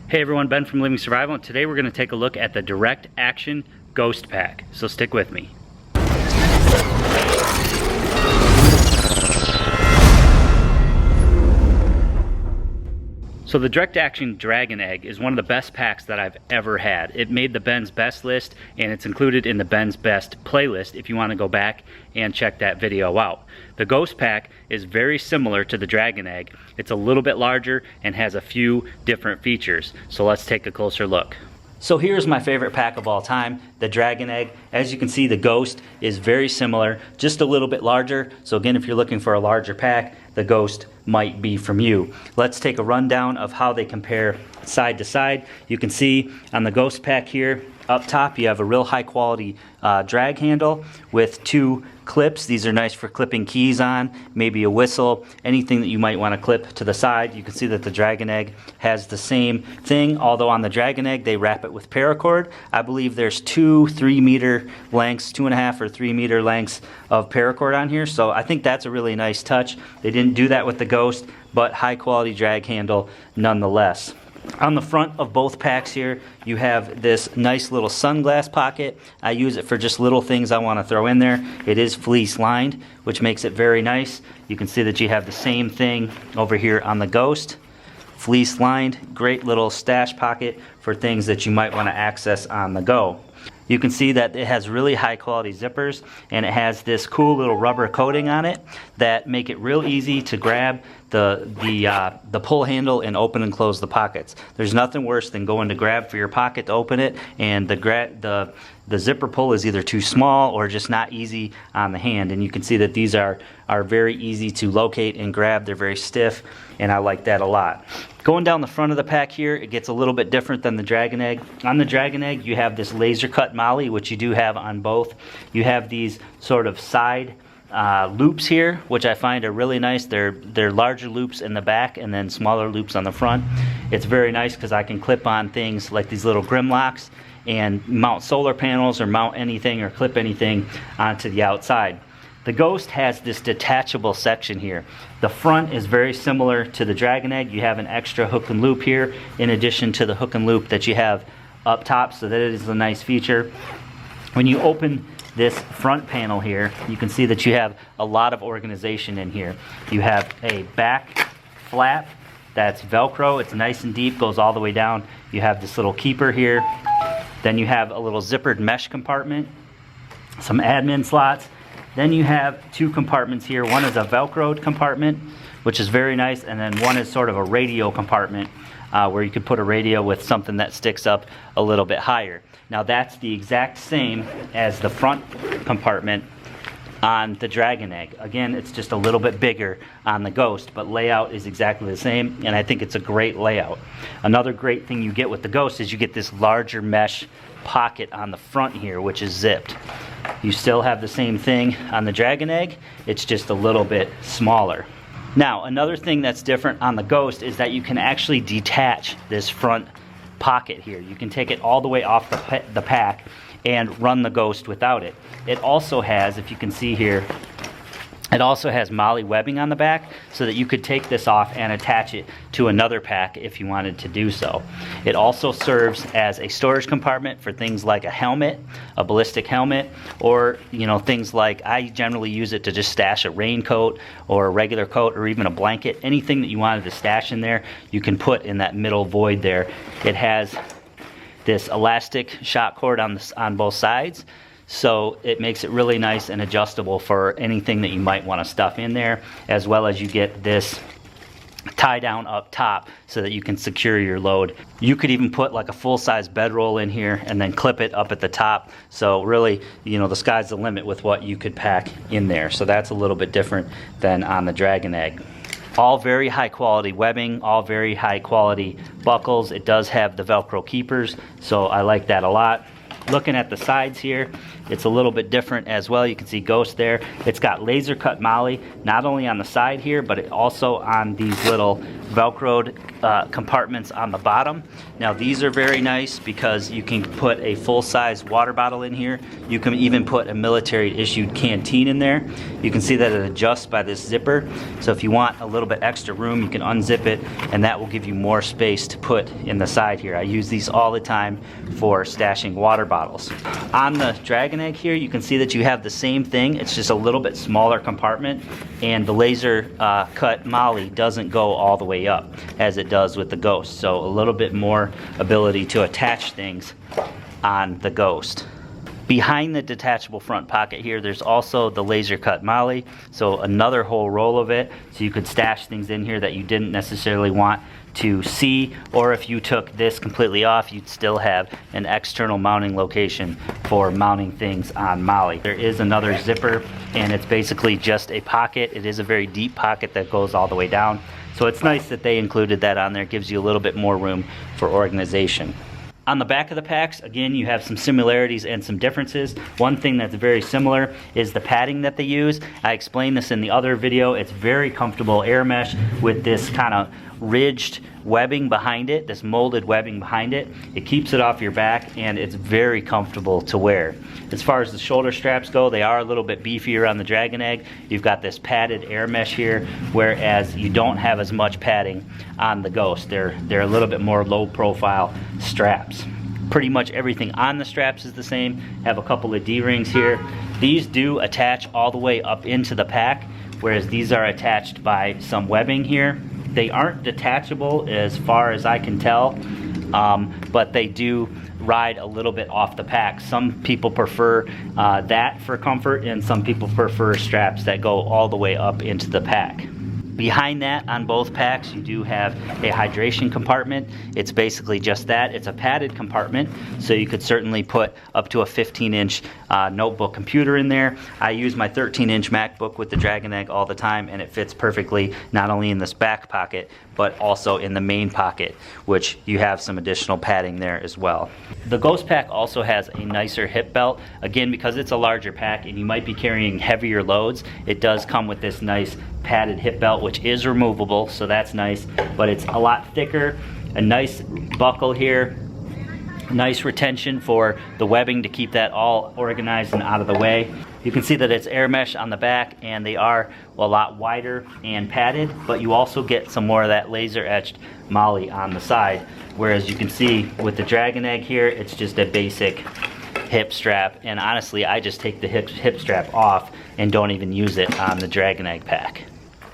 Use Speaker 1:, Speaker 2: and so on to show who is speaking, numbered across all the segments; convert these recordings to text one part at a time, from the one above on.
Speaker 1: Hey everyone, Ben from Living Survival, and today we're going to take a look at the Direct Action Ghost Pack. So stick with me. So the Direct Action Dragon Egg is one of the best packs that I've ever had. It made the Ben's Best list, and it's included in the Ben's Best playlist if you want to go back and check that video out. The Ghost Pack is very similar to the Dragon Egg. It's a little bit larger and has a few different features. So let's take a closer look. So here's my favorite pack of all time, the Dragon Egg. As you can see, the Ghost is very similar, just a little bit larger. So again, if you're looking for a larger pack, the Ghost might be from you. Let's take a rundown of how they compare side to side. You can see on the Ghost Pack here, up top, you have a real high quality drag handle with two clips. These are nice for clipping keys on, maybe a whistle, anything that you might want to clip to the side. You can see that the Dragon Egg has the same thing, although on the Dragon Egg they wrap it with paracord. I believe there's 2-3 meter lengths, 2.5 or 3 meter lengths of paracord on here, so I think that's a really nice touch. They didn't do that with the Ghost, but high quality drag handle nonetheless. On the front of both packs here, you have this nice little sunglass pocket. I use it for just little things I want to throw in there. It is fleece lined, which makes it very nice. You can see that you have the same thing over here on the Ghost. Fleece lined, great little stash pocket for things that you might want to access on the go. You can see that it has really high quality zippers, and it has this cool little rubber coating on it that make it real easy to grab the pull handle and open and close the pockets. There's nothing worse than going to grab for your pocket to open it, and the zipper pull is either too small or just not easy on the hand. And you can see that these are very easy to locate and grab. They're very stiff, and I like that a lot. Going down the front of the pack here, it gets a little bit different than the Dragon Egg. On the Dragon Egg, you have this laser cut molly, which you do have on both. You have these sort of side loops here, which I find are really nice. They're larger loops in the back and then smaller loops on the front. It's very nice because I can clip on things like these little Grimlocks and mount solar panels or mount anything or clip anything onto the outside. The Ghost has this detachable section here. The front is very similar to the Dragon Egg. You have an extra hook and loop here in addition to the hook and loop that you have up top, so that is a nice feature. When you open this front panel here, you can see that you have a lot of organization in here. You have a back flap that's Velcro. It's nice and deep, goes all the way down. You have this little keeper here. Then you have a little zippered mesh compartment, some admin slots. Then you have two compartments here. One is a Velcroed compartment, which is very nice, and then one is sort of a radio compartment where you could put a radio with something that sticks up a little bit higher. Now that's the exact same as the front compartment on the Dragon Egg. Again, it's just a little bit bigger on the Ghost, but layout is exactly the same, and I think it's a great layout. Another great thing you get with the Ghost is you get this larger mesh pocket on the front here, which is zipped. You still have the same thing on the Dragon Egg, it's just a little bit smaller. Now, another thing that's different on the Ghost is that you can actually detach this front pocket here. You can take it all the way off the pack and run the Ghost without it. It also has, if you can see here, it also has molly webbing on the back so that you could take this off and attach it to another pack if you wanted to do so. It also serves as a storage compartment for things like a helmet, a ballistic helmet, or things like, I generally use it to just stash a raincoat or a regular coat or even a blanket. Anything that you wanted to stash in there, you can put in that middle void there. It has this elastic shock cord on both sides, so it makes it really nice and adjustable for anything that you might want to stuff in there, as well as you get this tie down up top so that you can secure your load. You could even put like a full-size bedroll in here and then clip it up at the top. So really, the sky's the limit with what you could pack in there. So that's a little bit different than on the Dragon Egg. All very high quality webbing, all very high quality buckles. It does have the Velcro keepers, so I like that a lot. Looking at the sides here, it's a little bit different as well. You can see Ghost there. It's got laser cut molle, not only on the side here, but it also on these little Velcroed compartments on the bottom. Now these are very nice because you can put a full-size water bottle in here. You can even put a military-issued canteen in there. You can see that it adjusts by this zipper. So if you want a little bit extra room, you can unzip it, and that will give you more space to put in the side here. I use these all the time for stashing water bottles. On the Dragon Egg here, you can see that you have the same thing. It's just a little bit smaller compartment, and the laser cut molle doesn't go all the way up as it does with the Ghost. So a little bit more ability to attach things on the Ghost. Behind the detachable front pocket here, there's also the laser cut molle, so another whole roll of it, so you could stash things in here that you didn't necessarily want to see, or if you took this completely off, you'd still have an external mounting location for mounting things on molle. There is another zipper, and it's basically just a pocket. It is a very deep pocket that goes all the way down, so it's nice that they included that on there. It gives you a little bit more room for organization. On the back of the packs, again, you have some similarities and some differences. One thing that's very similar is the padding that they use. I explained this in the other video. It's very comfortable air mesh with this kind of ridged webbing behind it, this molded webbing behind it. It keeps it off your back, and it's very comfortable to wear. As far as the shoulder straps go, they are a little bit beefier on the Dragon Egg. You've got this padded air mesh here, whereas you don't have as much padding on the Ghost. They're a little bit more low profile straps. Pretty much everything on the straps is the same. Have a couple of D-rings here. These do attach all the way up into the pack, whereas these are attached by some webbing here. They aren't detachable as far as I can tell, but they do ride a little bit off the pack. Some people prefer that for comfort, and some people prefer straps that go all the way up into the pack. Behind that, on both packs, you do have a hydration compartment. It's basically just that. It's a padded compartment, so you could certainly put up to a 15-inch notebook computer in there. I use my 13-inch MacBook with the Dragon Egg all the time, and it fits perfectly not only in this back pocket, but also in the main pocket, which you have some additional padding there as well. The Ghost pack also has a nicer hip belt. Again, because it's a larger pack and you might be carrying heavier loads, it does come with this nice padded hip belt, which is removable, so that's nice, but it's a lot thicker. A nice buckle here, nice retention for the webbing to keep that all organized and out of the way. You can see that it's air mesh on the back, and they are a lot wider and padded, but you also get some more of that laser etched molle on the side, whereas you can see with the Dragon Egg here, it's just a basic hip strap, and honestly I just take the hip strap off and don't even use it on the Dragon Egg pack.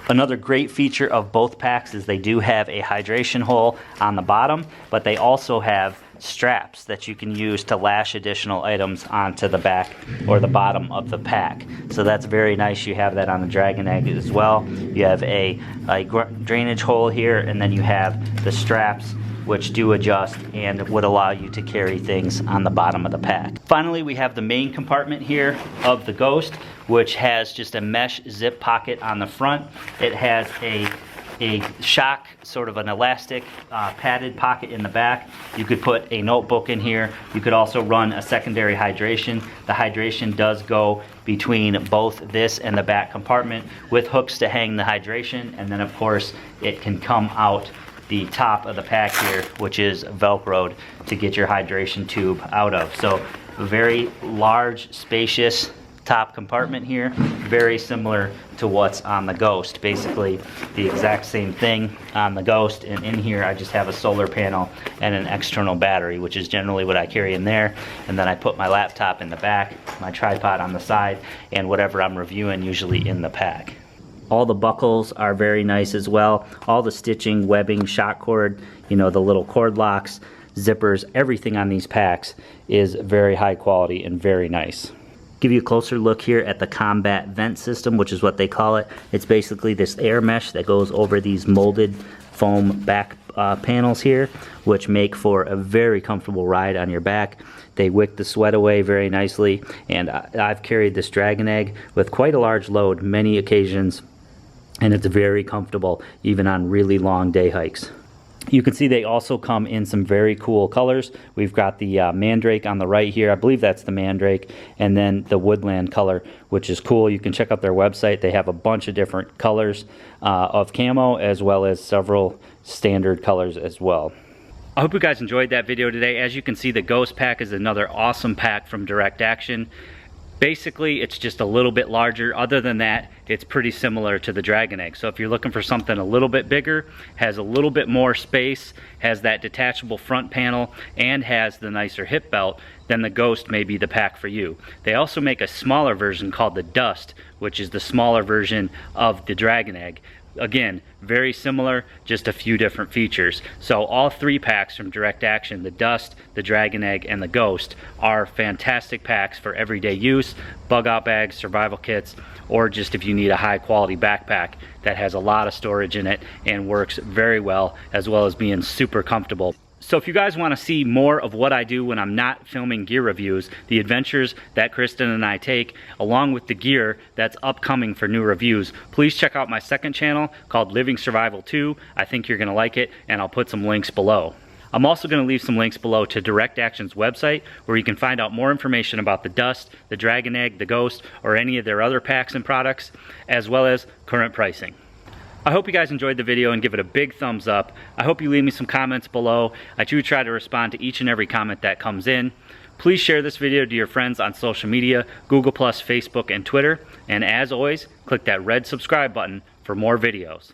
Speaker 1: Another great feature of both packs is they do have a hydration hole on the bottom, but they also have straps that you can use to lash additional items onto the back or the bottom of the pack. So that's very nice. You have that on the Dragon Egg as well. You have a drainage hole here, and then you have the straps which do adjust and would allow you to carry things on the bottom of the pack. Finally, we have the main compartment here of the Ghost, which has just a mesh zip pocket on the front. It has a shock, sort of an elastic padded pocket in the back. You could put a notebook in here. You could also run a secondary hydration. The hydration does go between both this and the back compartment with hooks to hang the hydration, and then of course it can come out the top of the pack here, which is Velcroed to get your hydration tube out of. So a very large, spacious top compartment here, very similar to what's on the Ghost. Basically the exact same thing on the Ghost, and in here I just have a solar panel and an external battery, which is generally what I carry in there, and then I put my laptop in the back, my tripod on the side, and whatever I'm reviewing usually in the pack. All the buckles are very nice as well. All the stitching, webbing, shock cord, you know, the little cord locks, zippers, everything on these packs is very high quality and very nice. Give you a closer look here at the combat vent system, which is what they call it. It's basically this air mesh that goes over these molded foam back panels here, which make for a very comfortable ride on your back. They wick the sweat away very nicely, and I've carried this Dragon Egg with quite a large load many occasions, and it's very comfortable even on really long day hikes. You can see they also come in some very cool colors. We've got the Mandrake on the right here. I believe that's the Mandrake. And then the Woodland color, which is cool. You can check out their website. They have a bunch of different colors of camo, as well as several standard colors as well. I hope you guys enjoyed that video today. As you can see, the Ghost pack is another awesome pack from Direct Action. Basically, it's just a little bit larger. Other than that, it's pretty similar to the Dragon Egg. So if you're looking for something a little bit bigger, has a little bit more space, has that detachable front panel, and has the nicer hip belt, then the Ghost may be the pack for you. They also make a smaller version called the Dust, which is the smaller version of the Dragon Egg. Again, very similar, just a few different features. So all three packs from Direct Action, the Dust, the Dragon Egg, and the Ghost, are fantastic packs for everyday use, bug out bags, survival kits, or just if you need a high quality backpack that has a lot of storage in it and works very well as being super comfortable. So if you guys want to see more of what I do when I'm not filming gear reviews, the adventures that Kristen and I take, along with the gear that's upcoming for new reviews, please check out my second channel called Living Survival 2. I think you're going to like it, and I'll put some links below. I'm also going to leave some links below to Direct Action's website, where you can find out more information about the Dust, the Dragon Egg, the Ghost, or any of their other packs and products, as well as current pricing. I hope you guys enjoyed the video and give it a big thumbs up. I hope you leave me some comments below. I do try to respond to each and every comment that comes in. Please share this video to your friends on social media, Google+, Facebook, and Twitter. And as always, click that red subscribe button for more videos.